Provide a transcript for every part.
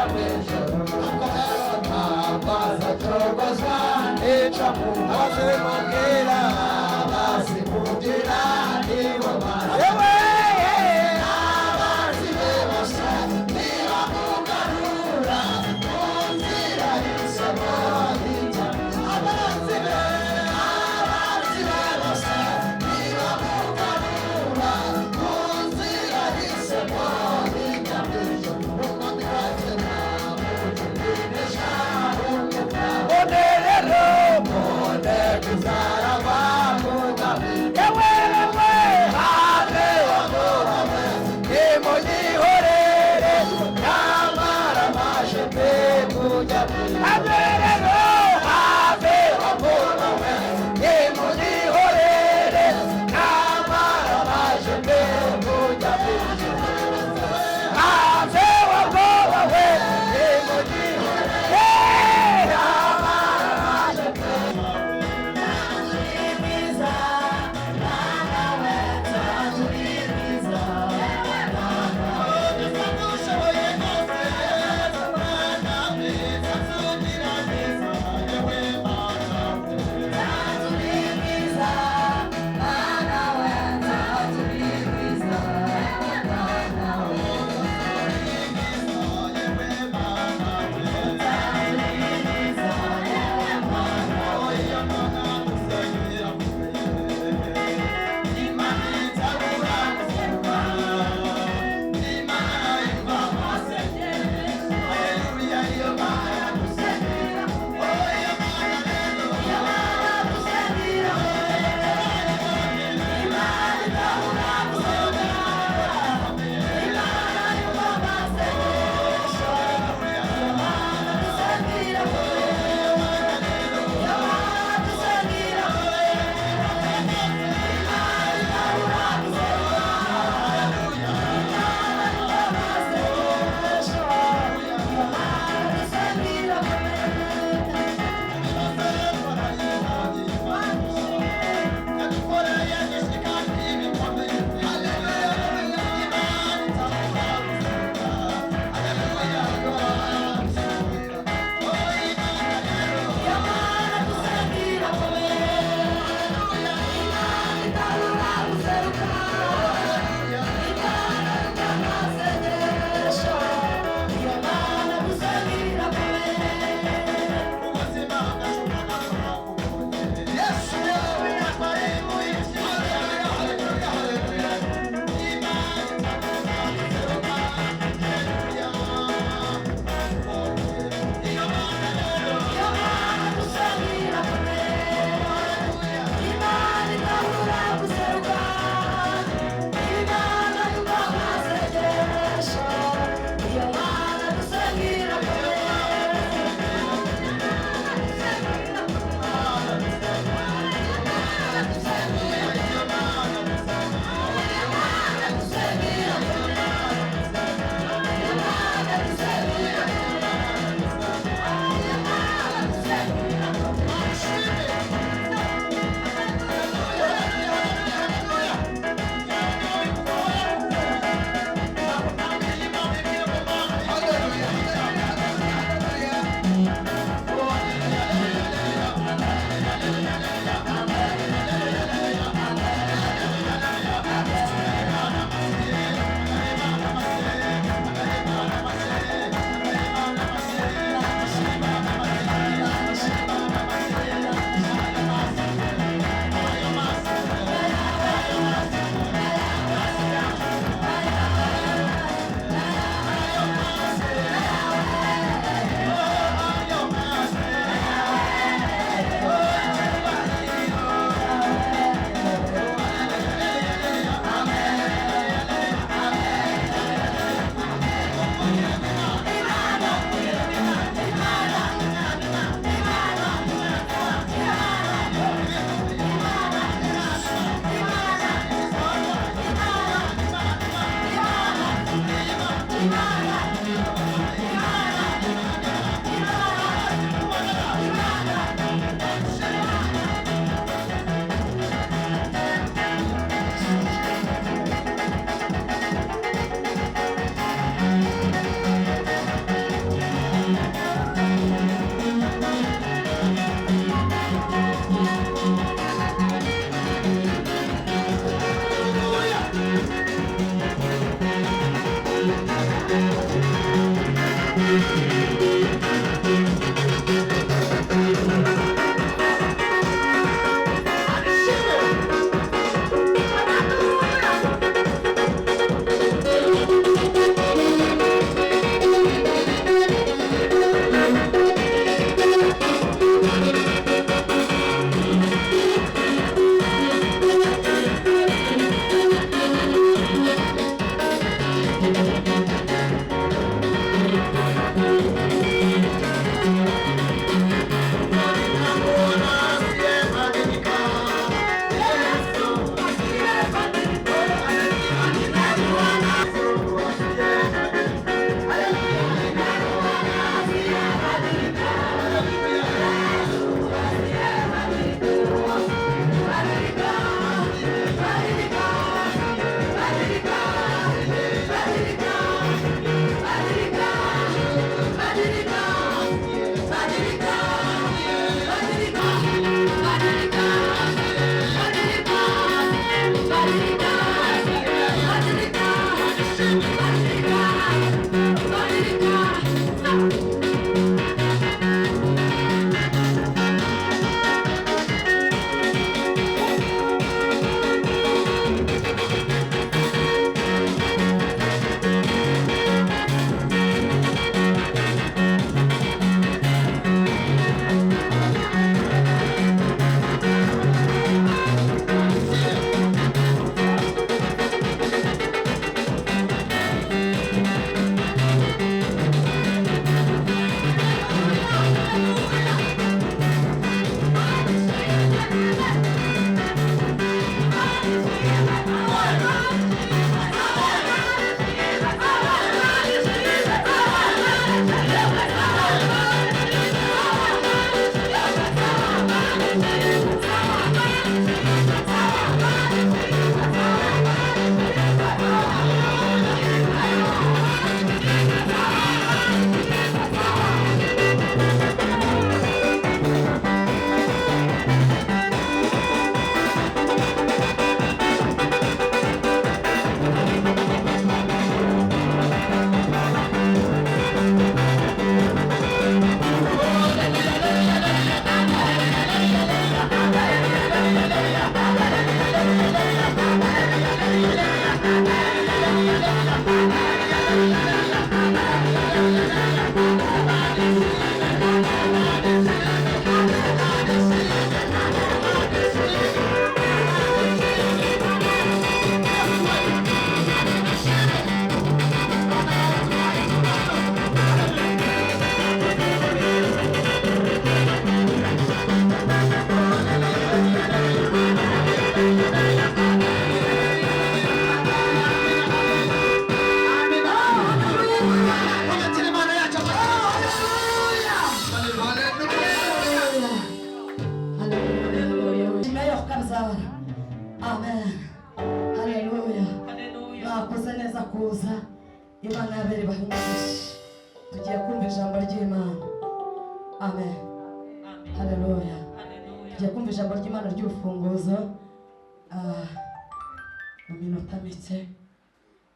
Did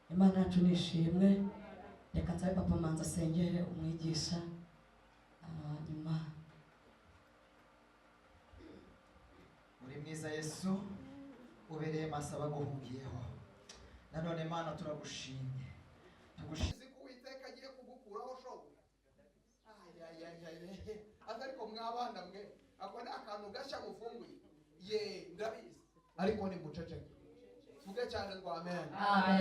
Imana yacu nishimwe. Reka nsabe papa manza asengere umwigisha nyuma. Muri mwiza Yesu ubereye masaba guhugiyeho. Nanone Mana turagushimye. Tugushimye ko Uwiteka agiye kugukuraho show. Ariko mwabana mwe ako ni akantu gashya mufunguye. Ndabizi. Ariko ni muceceke. Vuge cyane ngo amen.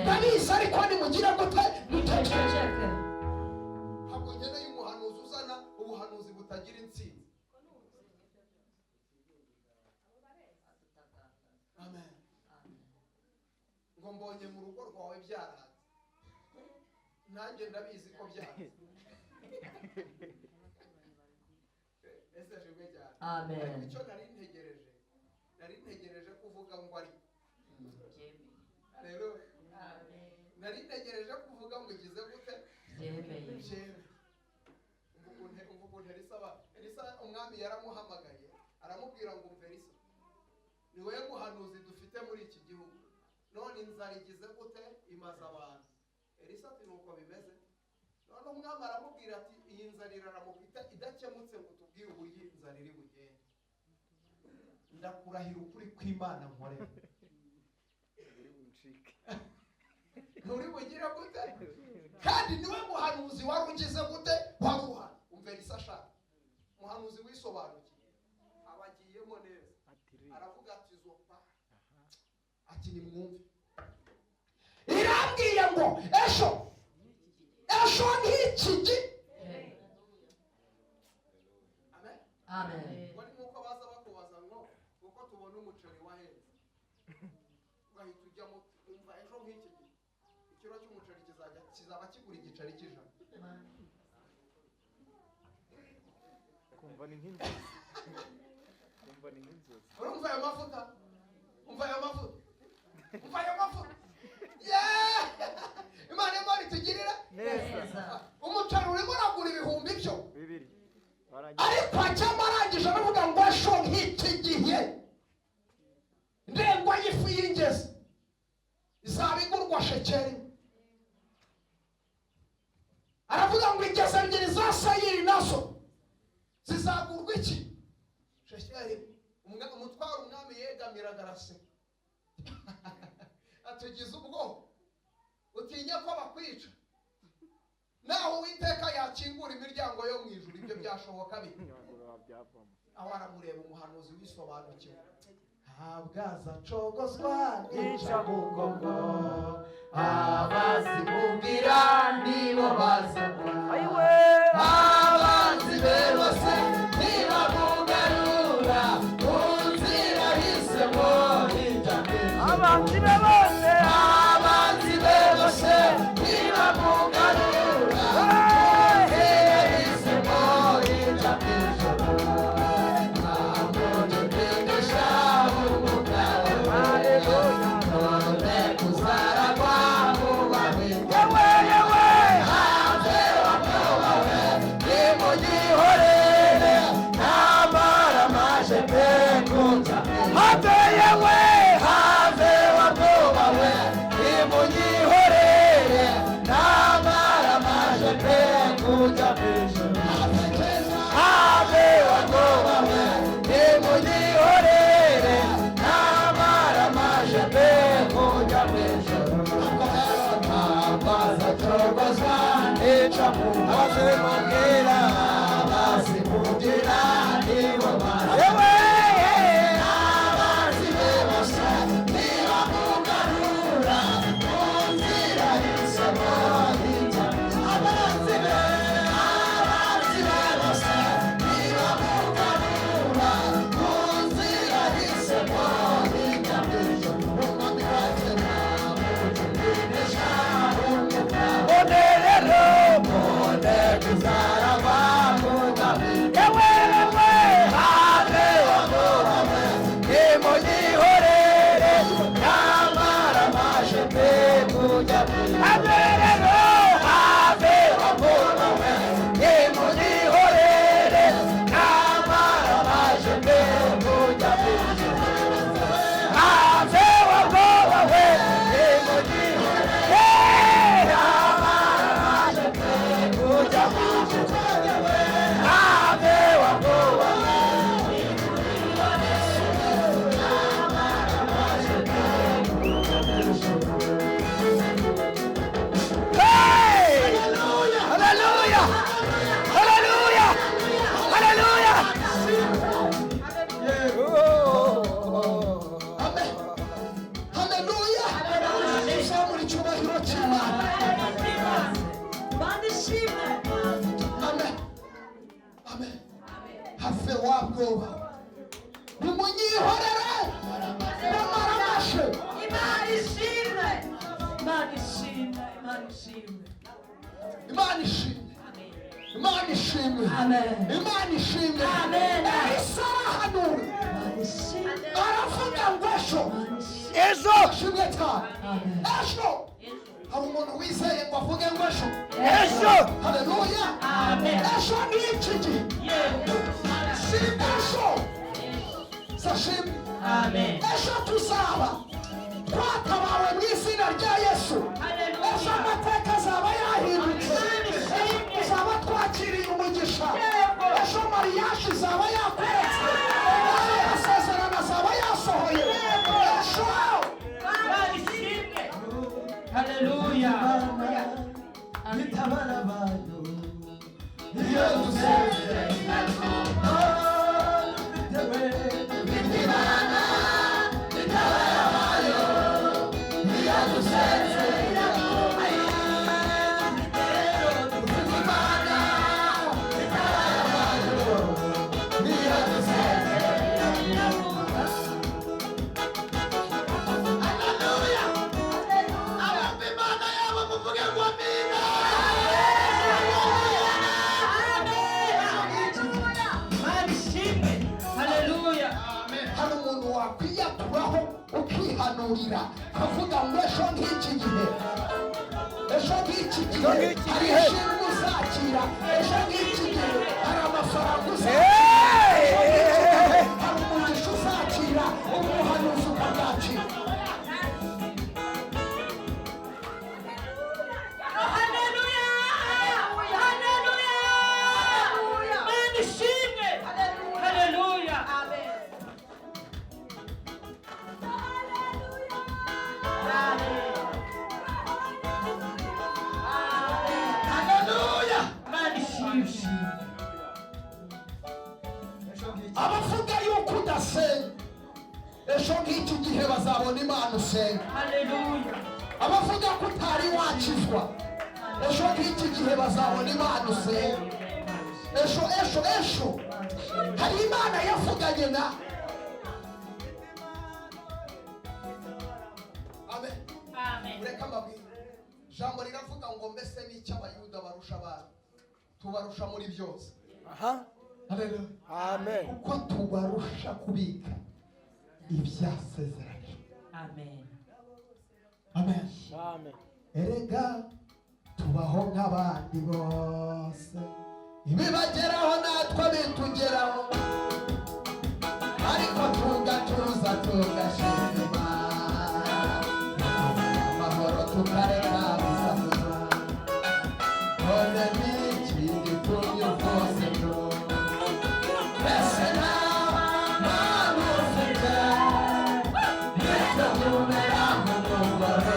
Ndabizi ariko ni mugira ngo muceceke. Ntabwo nkeneye umuhanuzi uzana ubuhanuzi butagira intsinzi. Amen. Ngo mbonye mu rugo rwawe byarahanze. Nanjye ndabizi ko byahanze. Ese shimwe cyane. Amen. Icyo nari ntegereje kuvuga ngo ari rero nari ntegereje kuvuga ngo gize gute umuntu Elisa umwami yaramuhamagaye aramubwira ngo Elisa ni wowe muhanuzi dufite muri iki gihugu none inzara igize gute imaze abantu. Elisa ati nuko bimeze none umwami aramubwira ati iyi nzara iraramuka idakemutse ngo tubwire uburyo inzara iri bugende. Ndakurahira ukuri kw'Imana nkorera nturi bugire gute, kandi niwe muhanuzi wari ugize gute, wari uhari. Umva Elisa ashaka muhanuzi wisobanukiye, abagiyemo neza, aravuga ati zopa, ati nimwumve, irambwiye ngo esho nk'iki. Amen. Amen. Wari nuko baza bakubaza ngo uko tubona umuceri wahenze ugahita ujyamo, umva ejo nk'iki gihe ikiro cy'umuceri kizaba kigura igiceri cy'ijana. kumva ni nk'inzozi. Urumva ayo mavuta, umva ayo mavuta. Imana itugirira neza. Umuceri urimo uragura ibihumbi byo 2 ariko acyama arangije aravuga ngo esho nk'iki gihe ndengwa y'ifu y'ingezi izaba igurwa shekeri. Aravuga ngo ingezi ebyiri za sayiri nazo zizagurwa iki, shekeri. Umutwaro umwami yegamiraga araseka atugize ubwoba, utinya ko bakwica, naho Uwiteka yakingura imiryango yo mu ijuru, ibyo byashoboka bite? Aho aramureba umuhanuzi wisobanukiwe, ntabwo azacogozwa nica mugongo, abazimubwira nibo bazagwa, abanzi be bose ntibamugarura mu nzira yahisemo y'injyana. Abanzi be bose ntibamugarura mu nzira yahisemo y'injyana. Ntabwo dutegesha umugabo, none kuzaragwa mu babi. Yewe hanze wakoba we nimugihorere, nambara amaje pe kunza. Hanze wakoba we nimugihorere, nambara amaje pe kunza kw'ijuru. Hanze wakoba we nimugihorere, nambara amaje pe kunza kw'ijuru. Ntabwo azacogozwa nica mu maze mubwira, abazimubwira nibo bazagwa. Abanzi be bose ntibamugarura mu nzira yahisemo y'injyana. Abanzi be bose ntibamugarura mu nzira yahisemo y'injyana. Umwami wacu ntamujugunisha umugabo, none kuzaragwa mu babi. Yewe hanze wakoba we nimugihorere, nambara amaje pe kujya kw'ijuru. Hanze wakoba we nimugihorere, nambara amaje pe kujya kw'ijuru. Hanze wakoba we nimugihorere, nambara amaje pe kujya kw'ijuru. Hanze wakoba we have wabwoba nimunyihorere n'amaramashe. Imana ishimwe. Imana ishimwe. Imana ishimwe. Imana ishimwe. Imana ishimwe. Amen. Imana ishimwe. Amen. Elisa arahanura aravuga ngo ejo ashimwe cyane. Ejo hari umuntu wizeye ngo avuge ngo ejo. Haleluya. Amen. Ejo ni iki gihe. Ejo sashimwe. Amen. Ejo tuzaba twatabawe mu izina rya Yesu. Ejo amateka azaba yahindutse. umugisha ejo mariyaje izaba yakuretse amasezerano azaba yasohoye ejo haleluya bitabara abantu iyo dusenze bitibana bitabara abantu iyo dusenze wakwiyaturaho ukihanurira kavuga ngo ejo nk'iki gihe hari ishimwe uzakira ejo nk'iki gihe hari amafaranga uzakira ejo nk'iki gihe hari umugisha uzakira ubuhanuzi ukabwakira abavuga yuko udasenga ejo nk'iki gihe bazabona imana usenga abavuga ko utari wakizwa ejo nk'iki gihe bazabona imana usenga ejo hari imana yavuganye na amen ureka mbabwira ijambo riravuga ngo mbese n'icyo abayuda barusha abantu tubarusha muri byose Amen. kuko tubarusha kubika ibyasezeranye amen amen Amen. erega tubaho nk'abandi bose ibibageraho natwe bitugeraho ariko tugatuza tugashima amahoro tukareka bisakuza none n'iki gitumye uvose bro mbese nta ufite bityo kumera nk'umugore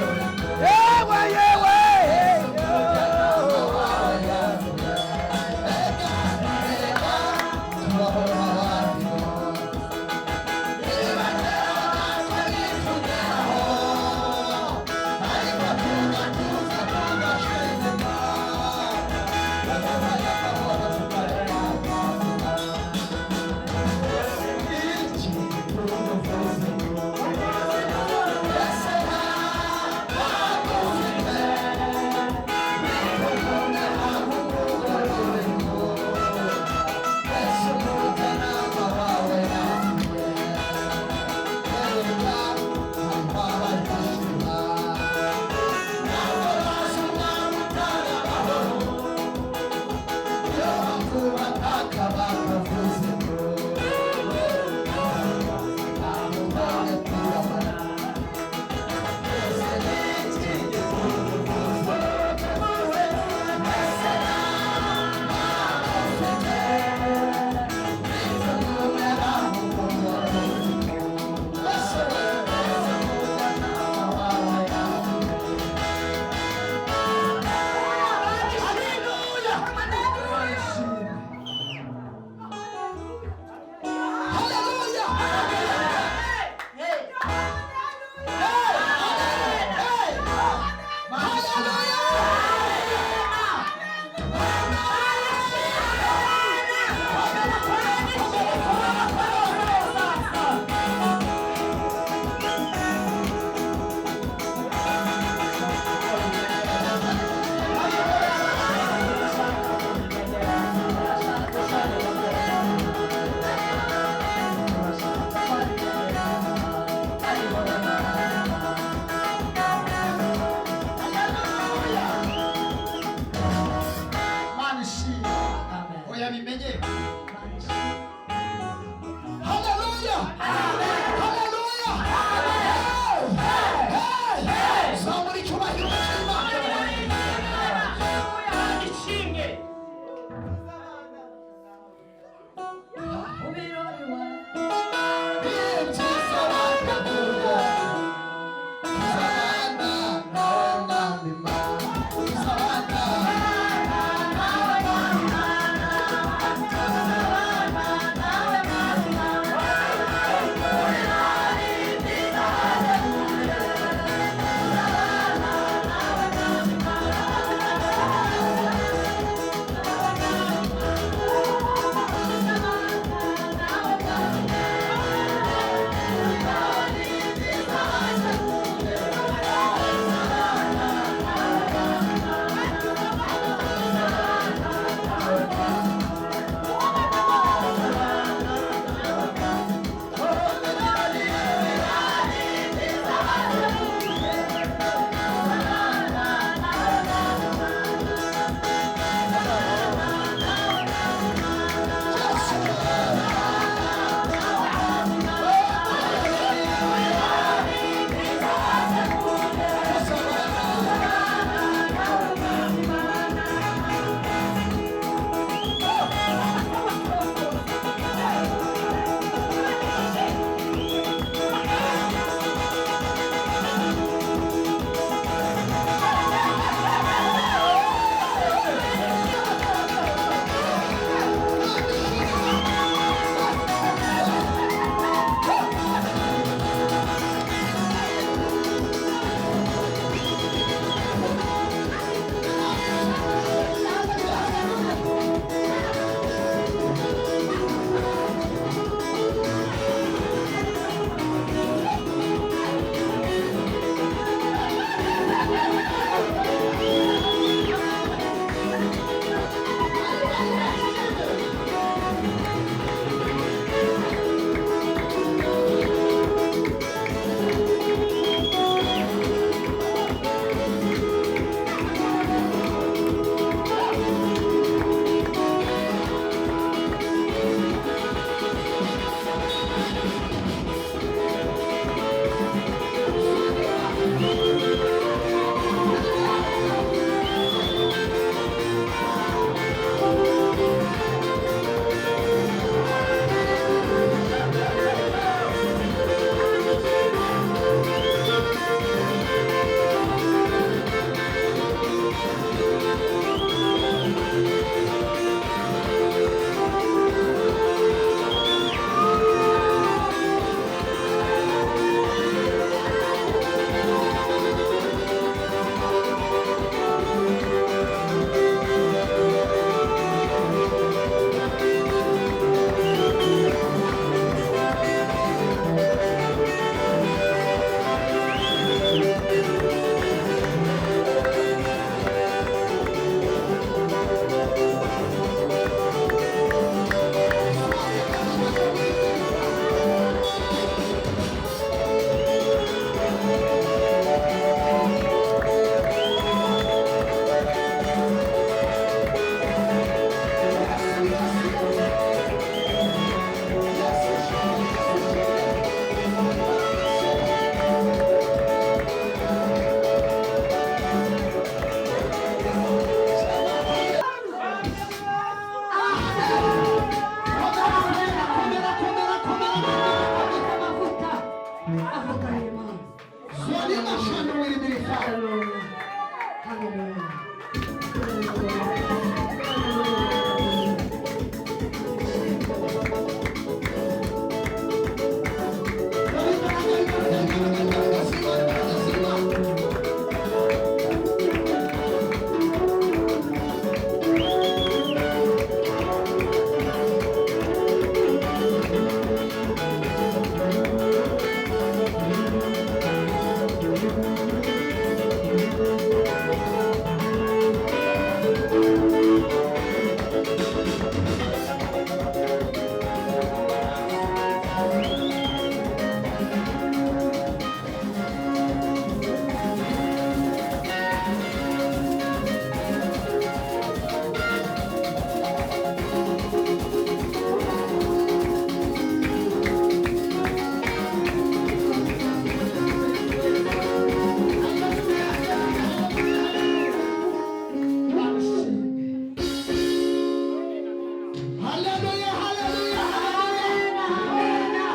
Haleluya, haleluya, haleluya.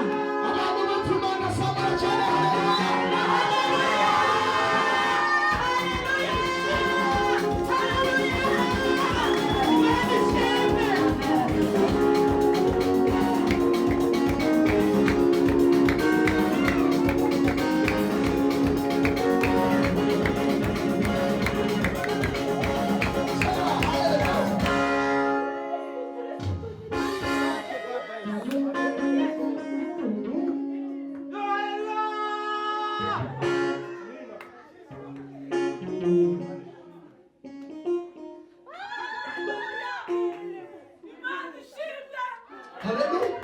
Abantu bapfumana samura cyane. Haleluya.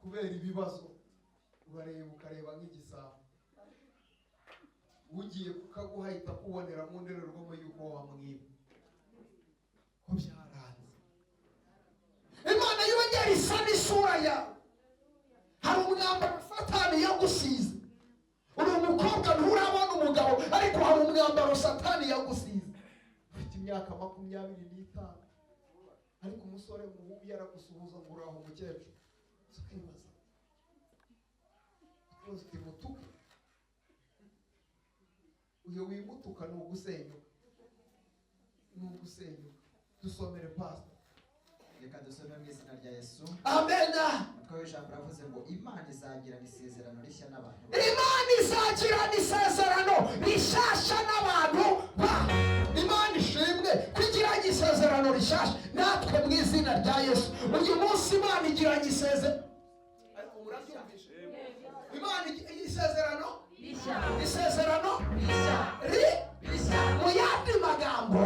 Kubera ibibazo ukareba nk'igisabo ugiye kukaguhahita kubonera mu ndorerwamo y'uko wamwiba ko byaranze. Imana yongera isa n'isura yawe. Hari umwambaro Satani yagusize. Uri umukobwa nturabona umugabo, ariko hari umwambaro Satani yagusize. Ufite imyaka 25, ariko umusore mubi yaragusuhuza ngo uraho mukecuru. Ukibaza uti mutuka, uyo wimutuka ni ugusenyuka, dusomere pastor. Reka dusome mu izina rya Yesu. Amen. Umutwe w'ijambo uravuze ngo Imana izagirana isezerano rishya n'abantu. Imana izagirana isezerano rishasha n'abantu. Imana ishimwe kugirana isezerano rishasha natwe mu izina rya Yesu. Uyu munsi Imana igiranye isezerano. Ariko murabyumvishe? Imana isezerano isezerano rishya. Mu yandi magambo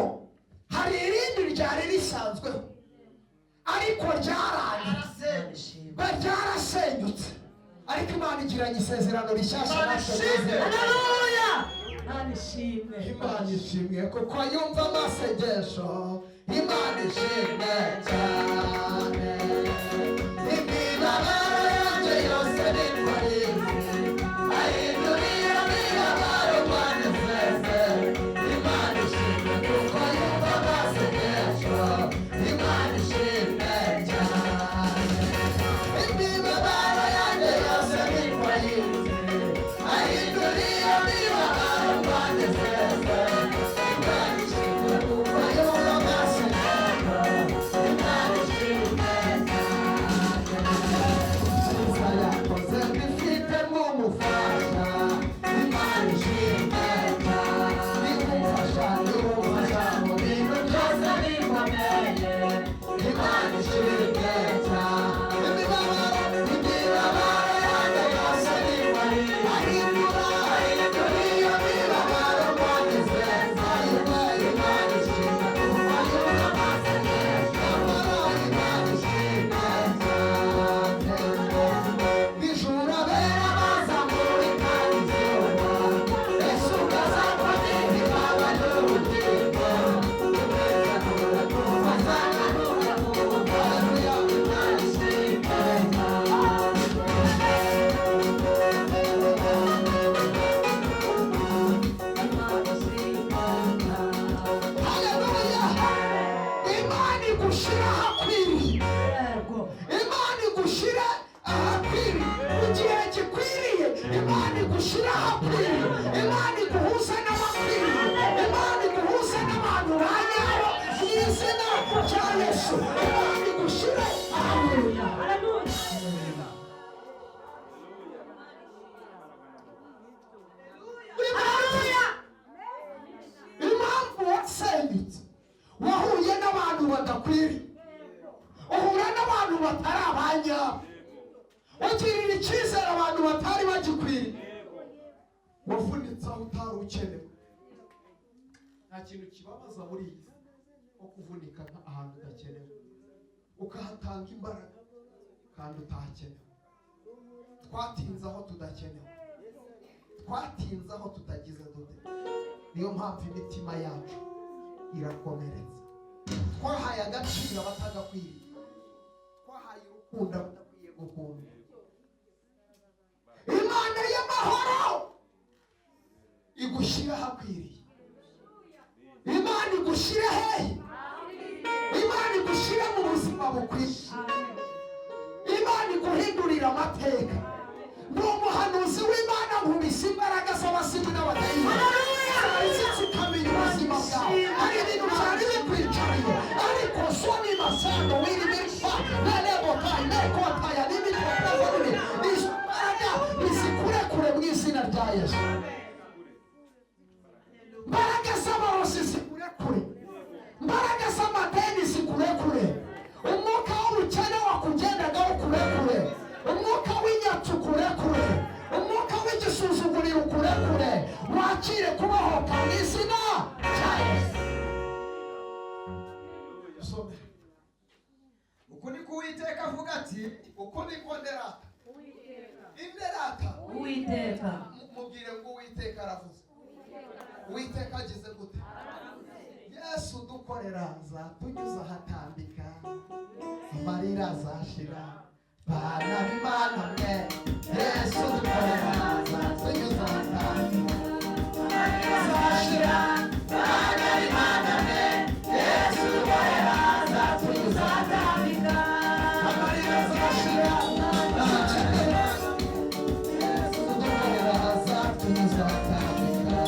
hari irindi ryari risanzweho, ariko ryarasenyutse, ariko Imana igiranye isezerano rishyashya. Haleluya. Imana ishimwe kuko yumva amasengesho. Imana ishimwe cyane. Imibabaro yanjye yose ni kuri ahindurira imibabaro manifeste. Imana ishimwe kuko yumva amasengesho. Imana ishimwe cyane. Imibabaro yanjye yose ni kuri ahindurira imibabaro manifeste. Imana ishimwe kuko yumva amasengesho. Imana ishimwe yakoze bifite nk'umufasha. Imana ishimwe cyane. Imufasha mu bintu byose bikomeye. Imana ishimwe cyane. Imibabaro yanjye yose ni kuri ahindura iyo mibabaro manifeste. Imana ishimwe kuko yumva amasengesho. Imana ishimwe cyane. Bijura bera baza muri kanzuba. Yesu gaza kuri ibaba n'ubugingo. Imwekanura kubazanura kuba. Haleluya. Imana ishimwe Haleluya. Imana igushira ahakwiriye. Imana igushira ahakwiriye mu gihe gikwiriye. Imana igushira ahakwiriye. Imana iguhuza n'abakwiriye. Imana iguhuza n'abantu ba nyabo mu izina rya Yesu. Imana igushira ahakwiriye. Impamvu wasenyutse, wahuye n'abantu badakwiriye, uhura n'abantu batari abanyabo, ugirira icyizere abantu batari bagikwiriye, wavunitse aho utari ukenewe. Nta kintu kibabaza muri iyi nko kuvunika ahantu udakenewe, ukahatanga imbaraga kandi utahakenewe. Twatinze aho tudakenewe, twatinze aho tutagize dute. Niyo mpamvu imitima yacu irakomeretse. Twahaye agaciro abatagakwiriye, wahaye urukundo udakwiye gukunda. Imana y'amahoro igushyira ahakwiriye. Imana igushyira hehe? Imana igushyira mu buzima bukwiye. Imana iguhindurira amateka. Ni umuhanuzi w'Imana nkubise imbaraga z'abasizi n'abadayimoni zikamenya ubuzima bwawe. Hari ibintu byari bikwicariye ariko soni masano wiri bifa nereboka nekotaya n'ibitwaza izo mbaraga nizikurekure mu izina rya Yesu. Mbaraga z'abarozi zikurekure, mbaraga z'amadeni zikurekure, umwuka w'ubukene wakugendagaho ukurekure, umwuka w'inyatsi ukurekure, umwuka w'igisuzuguriro ukurekure, wakire kubohoka mu izina rya Yesu. uku ni ko Uwiteka avuga ati, uko niko nderata. Inderata Uwiteka. mubwire ngo Uwiteka aravuze. Uwiteka agize gute? Yesu dukorera azatunyuza ahatambika, amarira azashira, bana b'Imana mwe. Yesu dukorera azatunyuza ahatambika, amarira azashira, bana b'Imana mwe. Yesu dukorera azatunyuza ahatambika, amarira azashira, Yesu dukorera azatunyuza ahatambika.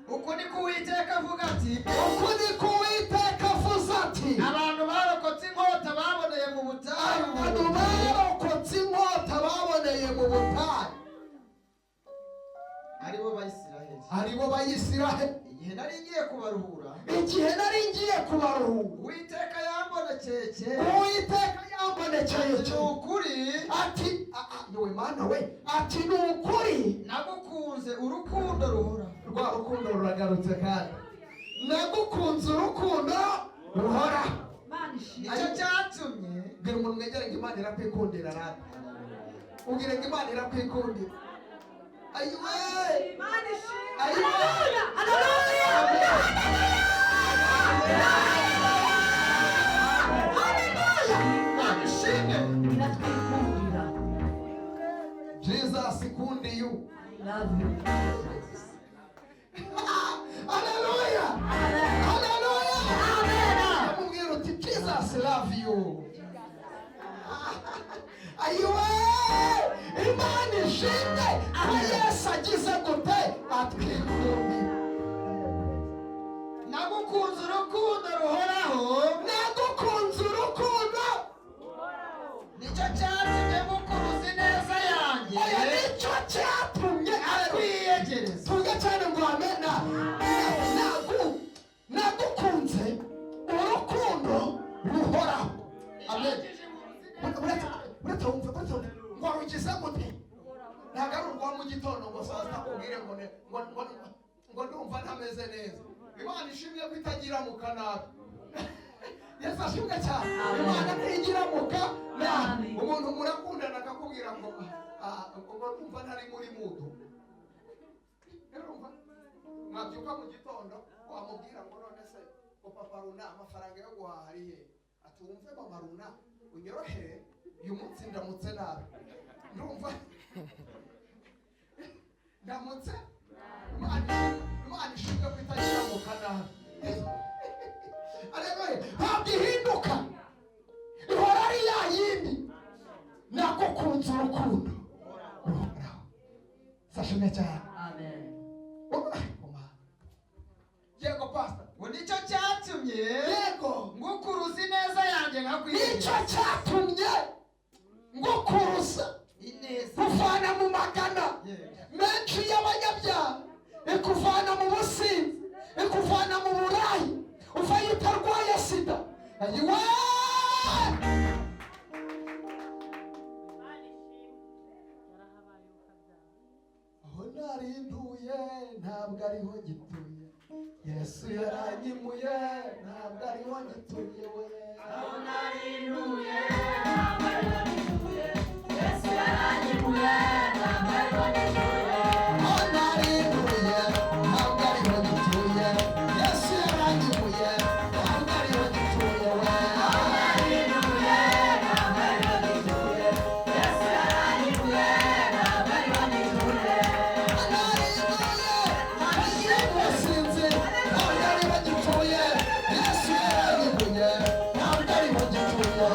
uku ni ko Uwiteka avuga ati, Uko niko Uwiteka avuze ati, abantu barokotse inkota baboneye mu butayu, abantu barokotse inkota baboneye mu butayu aribo Bayisiraheli. aribo Bayisiraheli. Igihe nari ngiye kubaruhura, Igihe nari ngiye kubaruhura, Uwiteka yambonekeye kera. Uwiteka yambonekeye Ni ukuri ati yowe Mana we, ati ni ukuri nagukunze urukundo ruhoraho. rwa rukundo ruragarutse kandi nagukunze urukundo ruhoraho. Nicyo cyatumye Bwira umuntu mwegere ngo Imana irakwikundira rata. Ubwire ngo Imana irakwikundira. Ayiwe ayiwe Jesus kundi you. Hallelujah. Hallelujah. Amubwira uti Jesus love you. Ayiwe Imana ishimwe ko Yesu agize gute atwikundira. nagukunze urukundo ruhoraho. Nagukunze urukundo. Nicyo cyatumye mukuruza ineza yanjye Oya nicyo cyatumye akwiyegereza. tuge cyane ngo amena. Nagukunze urukundo ruhoraho. Amen. Uretse wumve ngo warugize gute? Ntabwo ari urwa mu gitondo ngo saa sita ubwire ngo ndumva ntameze neza. Imana ishimwe ko itagira mu kanabi. Yesu ashimwe cyane. Imana ntigira mu kanabi. Umuntu murakundana akakubwira ngo ndumva ntari muri mudu. Urumva? Mwabyuka mu gitondo wamubwira ngo none se ko papa runa amafaranga yo guhaha ari he? Ati wumve mama runa unyorohere uyu munsi ndamutse nabi. Ndumva ndamutse Imana ishimwe ko itagira mu kanabi. Aleluya. Ntabwo ihinduka, ihora ari ya yindi. Nagukunze urukundo ruhoraho. Sashimwe cyane. Yego pastor. ngo nicyo cyatumye Yego. ngukuruza ineza yanjye nkakwiyegereza. Nicyo cyatumye ngukuruza ineza kuvana mu magana Yego. menshi y'abanyabyaha, ikuvana mu businzi, ikuvana mu burayi, uvayo utarwaye sida. Ayiwe aho narinduye ntabwo ariho gituye, Yesu yaranyimuye ntabwo ariho wagituye we aho narinuye ntabwo ari wagituye Yesu yaranyimuye ntabwo ari wagituye aho narinuye ntabwo ari wagituye Yesu yaranyimuye ntabwo ari wagituye we aho narinuye ntabwo ari wagituye Yesu yaranyimuye ntabwo ari wagituye yasinze ntabwo ari wagituye Yesu yaranyimuye ntabwo ari wagituye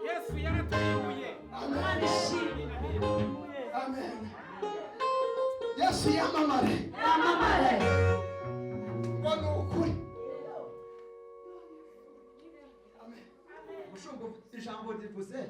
Yesu yaratuye. Amen. Yesu yamamare ngo ni ukuri. mushumba ijambo rivuze